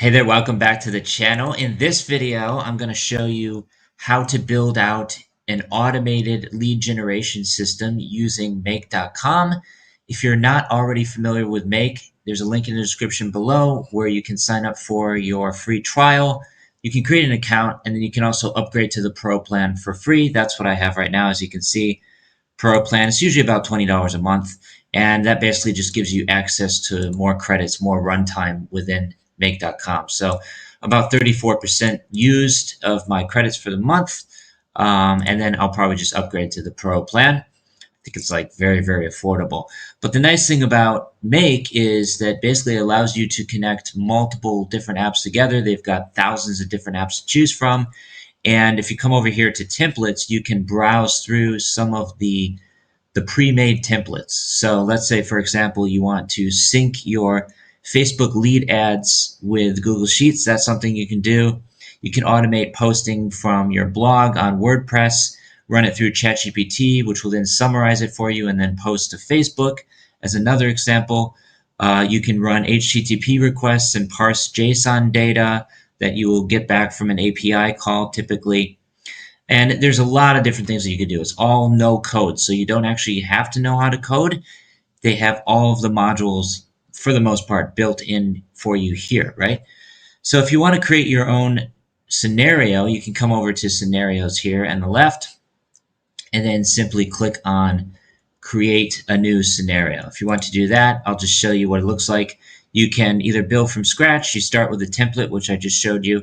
Hey there, welcome back to the channel. In this video, I'm going to show you how to build out an automated lead generation system using Make.com. If you're not already familiar with Make, there's a link in the description below where you can sign up for your free trial. You can create an account and then you can also upgrade to the Pro plan for free. That's what I have right now, as you can see. Pro plan is usually about $20 a month, and that basically just gives you access to more credits, more runtime within Make.com. So about 34% used of my credits for the month, and then I'll probably just upgrade to the Pro plan. I think it's like very, very affordable. But the nice thing about Make is that basically it allows you to connect multiple different apps together. They've got thousands of different apps to choose from. And if you come over here to templates, you can browse through some of the pre-made templates. So let's say, for example, you want to sync your Facebook lead ads with Google Sheets. That's something you can do. You can automate posting from your blog on WordPress, run it through ChatGPT, which will then summarize it for you and then post to Facebook. As another example, you can run HTTP requests and parse JSON data that you will get back from an API call typically. And there's a lot of different things that you could do. It's all no code, so you don't actually have to know how to code. They have all of the modules, for the most part, built in for you here, right? So if you want to create your own scenario, you can come over to scenarios here on the left, and then simply click on create a new scenario. If you want to do that, I'll just show you what it looks like. You can either build from scratch. You start with a template, which I just showed you.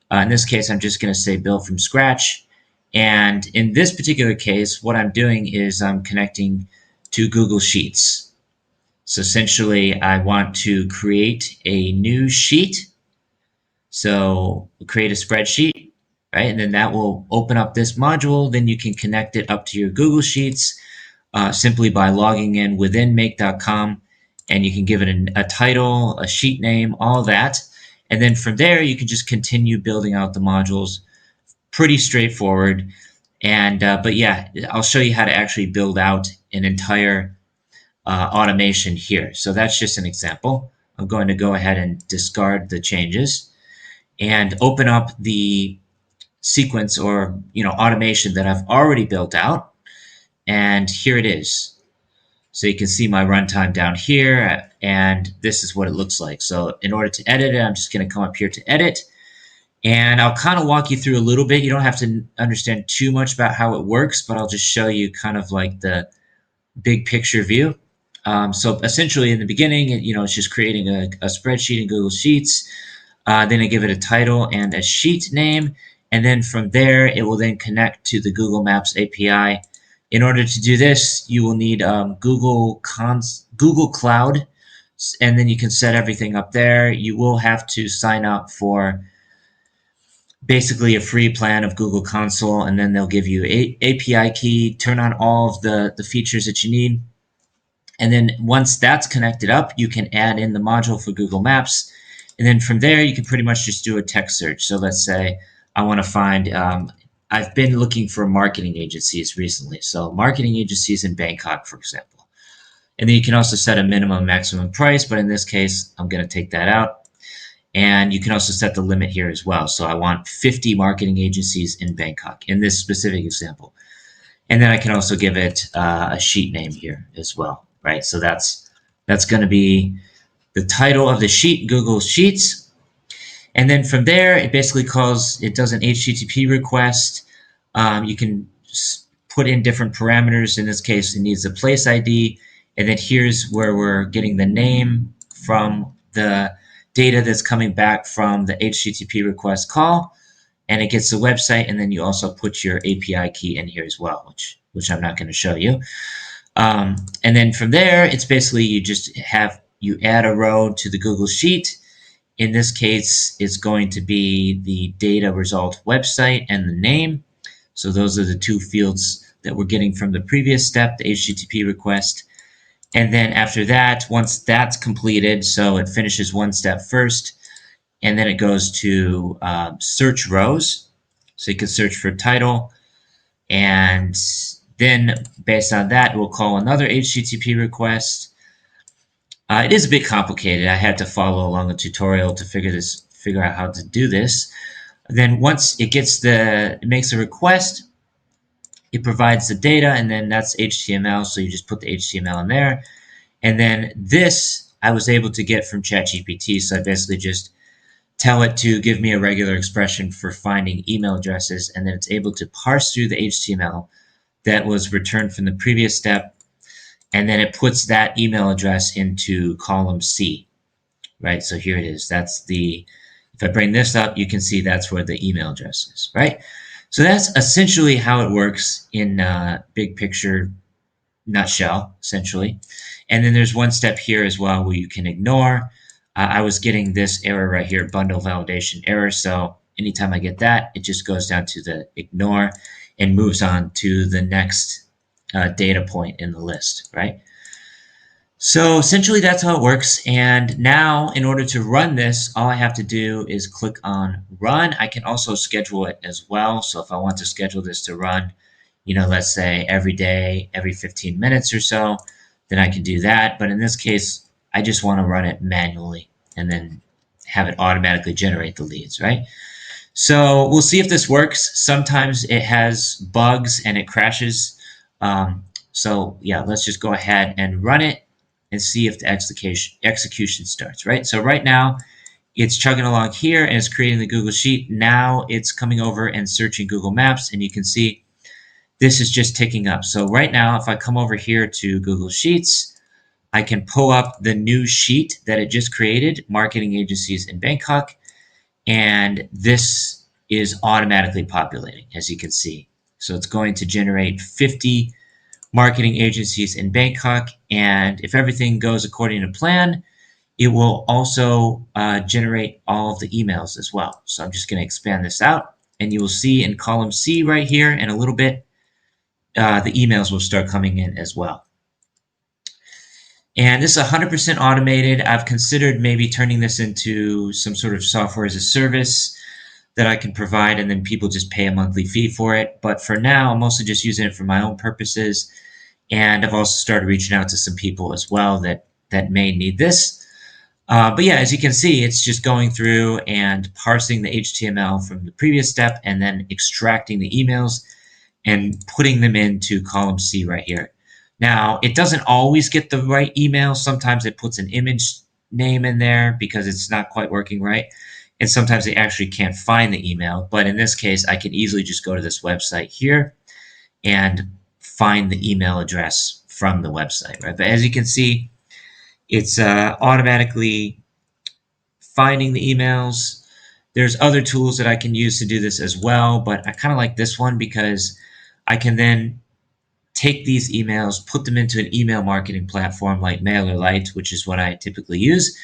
In this case, I'm just going to say build from scratch. And in this particular case, what I'm doing is I'm connecting to Google Sheets. So essentially, I want to create a new sheet. So create a spreadsheet, right? And then that will open up this module. Then you can connect it up to your Google Sheets simply by logging in within Make.com. And you can give it a title, a sheet name, all that. And then from there, you can just continue building out the modules. Pretty straightforward. And but yeah, I'll show you how to actually build out an entire automation here. So that's just an example. I'm going to go ahead and discard the changes and open up the sequence or automation that I've already built out. And here it is. So you can see my runtime down here, and this is what it looks like. So in order to edit it, I'm just going to come up here to edit. And I'll kind of walk you through a little bit. You don't have to understand too much about how it works, but I'll just show you kind of like the big picture view. So essentially in the beginning, it's just creating a spreadsheet in Google Sheets. Then I give it a title and a sheet name. And then from there, it will then connect to the Google Maps API. In order to do this, you will need Google Cloud, and then you can set everything up there. You will have to sign up for basically a free plan of Google Console, and then they'll give you a API key, turn on all of the features that you need. And then once that's connected up, you can add in the module for Google Maps. And then from there, you can pretty much just do a text search. So let's say I want to find, I've been looking for marketing agencies recently. So marketing agencies in Bangkok, for example. And then you can also set a minimum maximum price, but in this case, I'm going to take that out. And you can also set the limit here as well. So I want 50 marketing agencies in Bangkok in this specific example. And then I can also give it a sheet name here as well, right? So that's going to be the title of the sheet, Google Sheets. And then from there, it basically does an HTTP request. You can put in different parameters. In this case, it needs a place ID. And then here's where we're getting the name from the data that's coming back from the HTTP request call, and it gets the website, and then you also put your API key in here as well, which I'm not going to show you. And then from there, it's basically you add a row to the Google Sheet. In this case, it's going to be the data result website and the name. So those are the two fields that we're getting from the previous step, the HTTP request. And then after that, once that's completed, so it finishes one step first, and then it goes to search rows. So you can search for title, and then based on that, we'll call another HTTP request. It is a bit complicated. I had to follow along a tutorial to figure figure out how to do this. Then once it makes a request, it provides the data, and then that's HTML. So you just put the HTML in there. And then this I was able to get from ChatGPT. So I basically just tell it to give me a regular expression for finding email addresses, and then it's able to parse through the HTML that was returned from the previous step, and then it puts that email address into column C, right? So here it is. If I bring this up, you can see that's where the email address is, right? So that's essentially how it works in big picture nutshell, essentially. And then there's one step here as well where you can ignore. I was getting this error right here, bundle validation error. So anytime I get that, it just goes down to the ignore and moves on to the next data point in the list, right? So essentially that's how it works. And now in order to run this, all I have to do is click on run. I can also schedule it as well. So if I want to schedule this to run, let's say every day, every 15 minutes or so, then I can do that. But in this case, I just want to run it manually and then have it automatically generate the leads, right? So we'll see if this works. Sometimes it has bugs and it crashes. So yeah, let's just go ahead and run it and see if the execution starts, right? So right now it's chugging along here and it's creating the Google Sheet. Now it's coming over and searching Google Maps, and you can see this is just ticking up. So right now, if I come over here to Google Sheets, I can pull up the new sheet that it just created, marketing agencies in Bangkok, and this is automatically populating, as you can see. So it's going to generate 50 marketing agencies in Bangkok, and if everything goes according to plan, it will also generate all of the emails as well. So I'm just going to expand this out, and you will see in column C right here in a little bit, the emails will start coming in as well. And this is 100% automated. I've considered maybe turning this into some sort of software as a service that I can provide, and then people just pay a monthly fee for it. But for now, I'm mostly just using it for my own purposes. And I've also started reaching out to some people as well that may need this. But yeah, as you can see, it's just going through and parsing the HTML from the previous step and then extracting the emails and putting them into column C right here. Now, it doesn't always get the right email. Sometimes it puts an image name in there because it's not quite working right. And sometimes they actually can't find the email. But in this case, I can easily just go to this website here and find the email address from the website, right? But as you can see, it's automatically finding the emails. There's other tools that I can use to do this as well, but I kind of like this one because I can then take these emails, put them into an email marketing platform like MailerLite, which is what I typically use,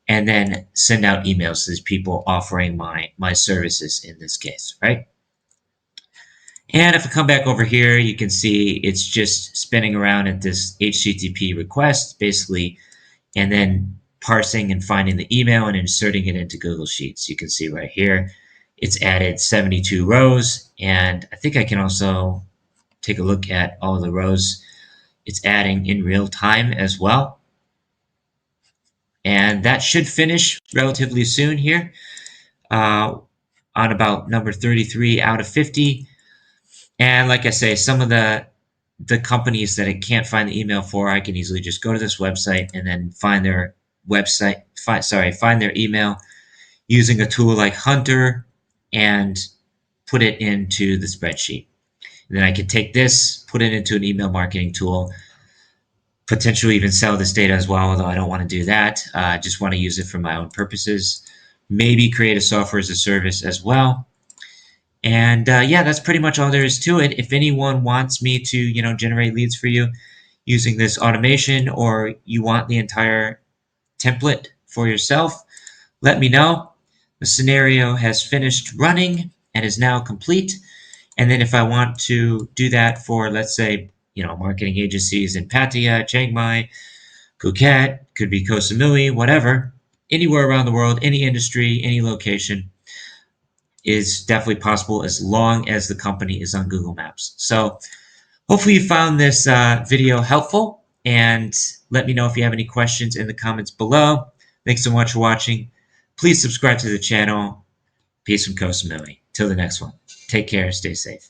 and then send out emails to these people offering my services in this case, right? And if I come back over here, you can see it's just spinning around at this HTTP request, basically, and then parsing and finding the email and inserting it into Google Sheets. You can see right here, it's added 72 rows, and I think I can also take a look at all the rows it's adding in real time as well. And that should finish relatively soon here on about number 33 out of 50. And like I say, some of the companies that I can't find the email for, I can easily just go to this website and then find their find their email using a tool like Hunter and put it into the spreadsheet. And then I can take this, put it into an email marketing tool, potentially even sell this data as well, although I don't want to do that. I just want to use it for my own purposes. Maybe create a software as a service as well. And yeah, that's pretty much all there is to it. If anyone wants me to, generate leads for you using this automation, or you want the entire template for yourself, let me know. The scenario has finished running and is now complete. And then if I want to do that for, let's say, marketing agencies in Pattaya, Chiang Mai, Phuket, could be Koh Samui, whatever, anywhere around the world, any industry, any location, is definitely possible as long as the company is on Google Maps. So hopefully you found this video helpful, and let me know if you have any questions in the comments below. Thanks so much for watching. Please subscribe to the channel. Peace from Kosamui. Till the next one. Take care. Stay safe.